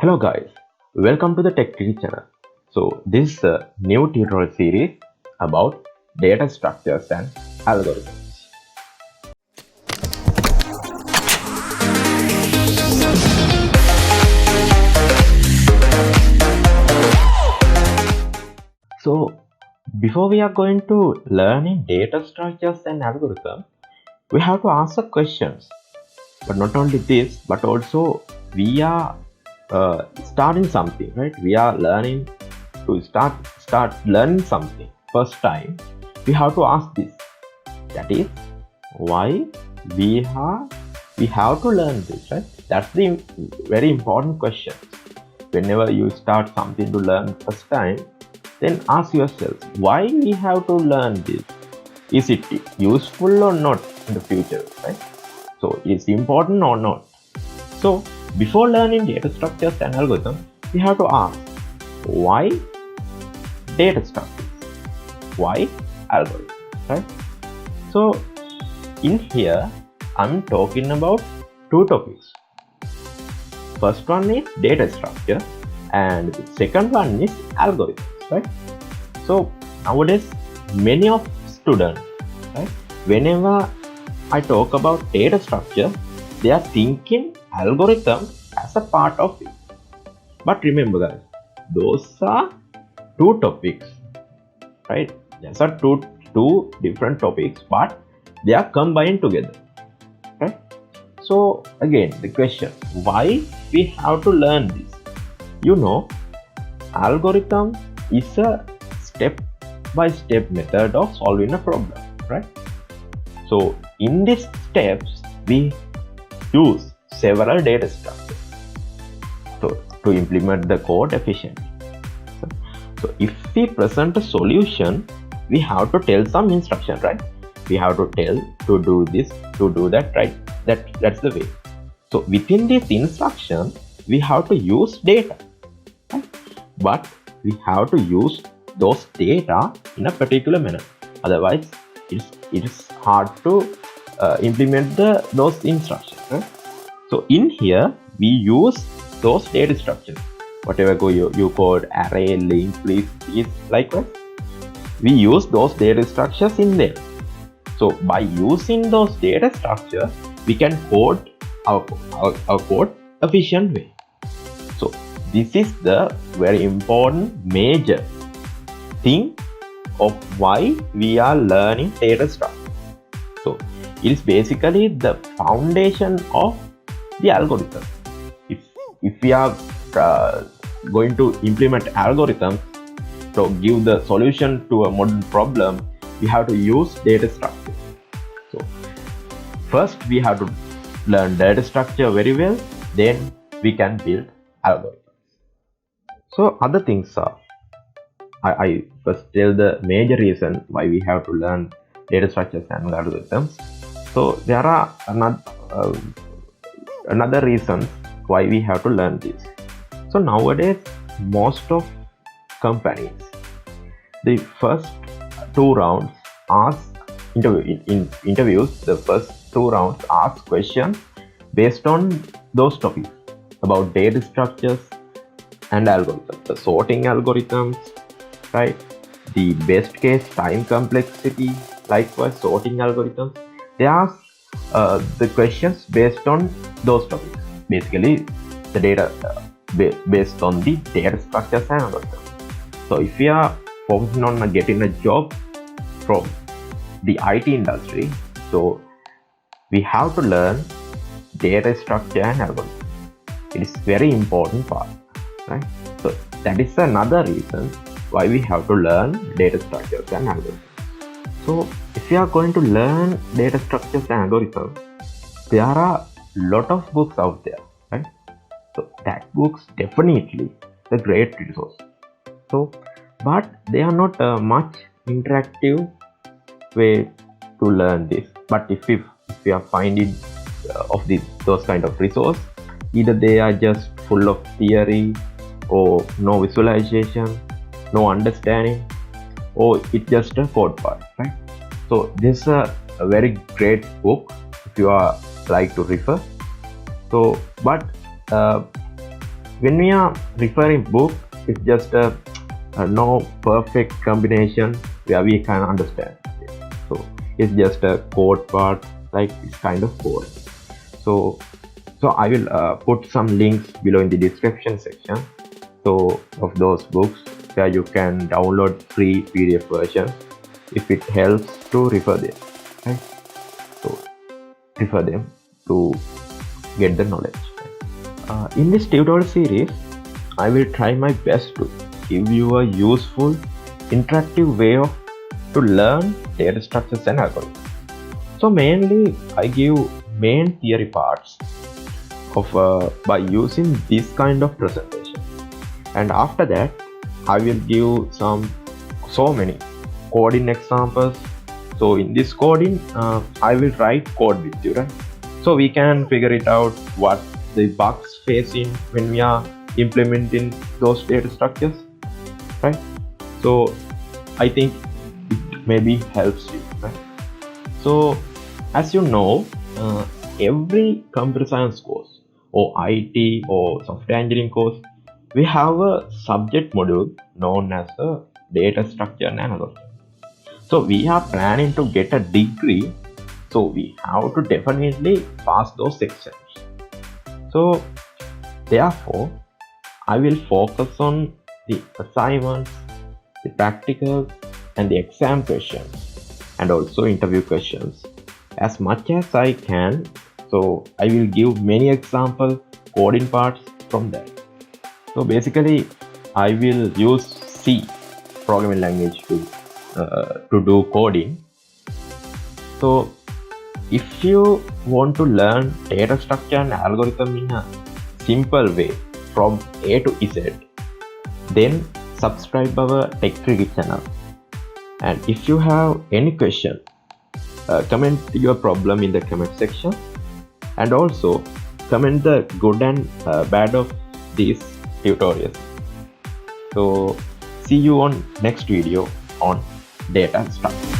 Hello guys, welcome to the Tech Tree channel. So this is a new tutorial series about data structures and algorithms. So before we are going to learn in data structures and algorithms, we have to answer questions. But not only this, but also we are starting something, right? We are learning to start learning something first time. We have to ask this, that is why we have to learn this, right? That's the very important question. Whenever you start something to learn first time, then ask yourself why we have to learn this. Is it useful or not in the future, right? So is it important or not? So before learning data structures and algorithms, we have to ask why data structures, why algorithms, right? So in here, I'm talking about two topics. First one is data structure and the second one is algorithms, right? So nowadays, many of students, right, whenever I talk about data structure, they are thinking algorithm as a part of it. But remember guys, those are two topics, right? Those are two different topics, but they are combined together, right? So again, the question, why we have to learn this? You know, algorithm is a step-by-step method of solving a problem, right? So in these steps, we use several data structures to implement the code efficiently. So if we present a solution, we have to tell some instruction, right? We have to tell to do this, to do that, right? That's the way. So within this instruction, we have to use data, right? But we have to use those data in a particular manner. Otherwise, it is hard to implement those instructions, right? So in here, we use those data structures. Whatever you called array, link, list, is likewise. We use those data structures in there. So by using those data structures, we can code our code efficient way. So this is the very important major thing of why we are learning data structure. So it is basically the foundation of the algorithm. If we are going to implement algorithms to give the solution to a modern problem, we have to use data structure. So first we have to learn data structure very well, then we can build algorithms. So other things are, I first tell the major reason why we have to learn data structures and algorithms. So there are another reason why we have to learn this. So nowadays, most of companies, the first two rounds ask interviews. The first two rounds ask questions based on those topics about data structures and algorithms, the sorting algorithms, right? The best case time complexity, likewise sorting algorithms. They ask the questions based on those topics. Basically, the data based on the data structures and algorithms. So if we are focusing on getting a job from the IT industry, so we have to learn data structure and algorithm. It is very important part, right? So that is another reason why we have to learn data structures and algorithms. So if you are going to learn data structures and algorithms, there are a lot of books out there, right? So that books definitely the great resource. So, but they are not much interactive way to learn this. But if we are finding of those kind of resource, either they are just full of theory or no visualization, no understanding, or it's just a code part, right? So this is a very great book if you are like to refer. So but when we are referring book, it's just a no perfect combination where we can understand it. So it's just a code part, like it's kind of code. So I will put some links below in the description section, so of those books where you can download free PDF versions if it helps to refer them, right? So refer them to get the knowledge. In this tutorial series, I will try my best to give you a useful, interactive way to learn data structures and algorithms. So mainly, I give main theory parts of by using this kind of presentation, and after that, I will give so many coding examples. So in this coding, I will write code with you, right? So we can figure it out what the bugs facing when we are implementing those data structures, right? So I think it maybe helps you, right? So as you know, every computer science course or IT or software engineering course, we have a subject module known as the data structure and algorithm. So we are planning to get a degree, so we have to definitely pass those sections. So therefore, I will focus on the assignments, the practicals, and the exam questions, and also interview questions as much as I can. So I will give many example coding parts from that. So basically, I will use C programming language to do coding. So if you want to learn data structure and algorithm in a simple way from A to Z, then subscribe our Tech Tricky channel. And if you have any question, comment your problem in the comment section, and also comment the good and bad of these tutorials. So see you on next video on data structure.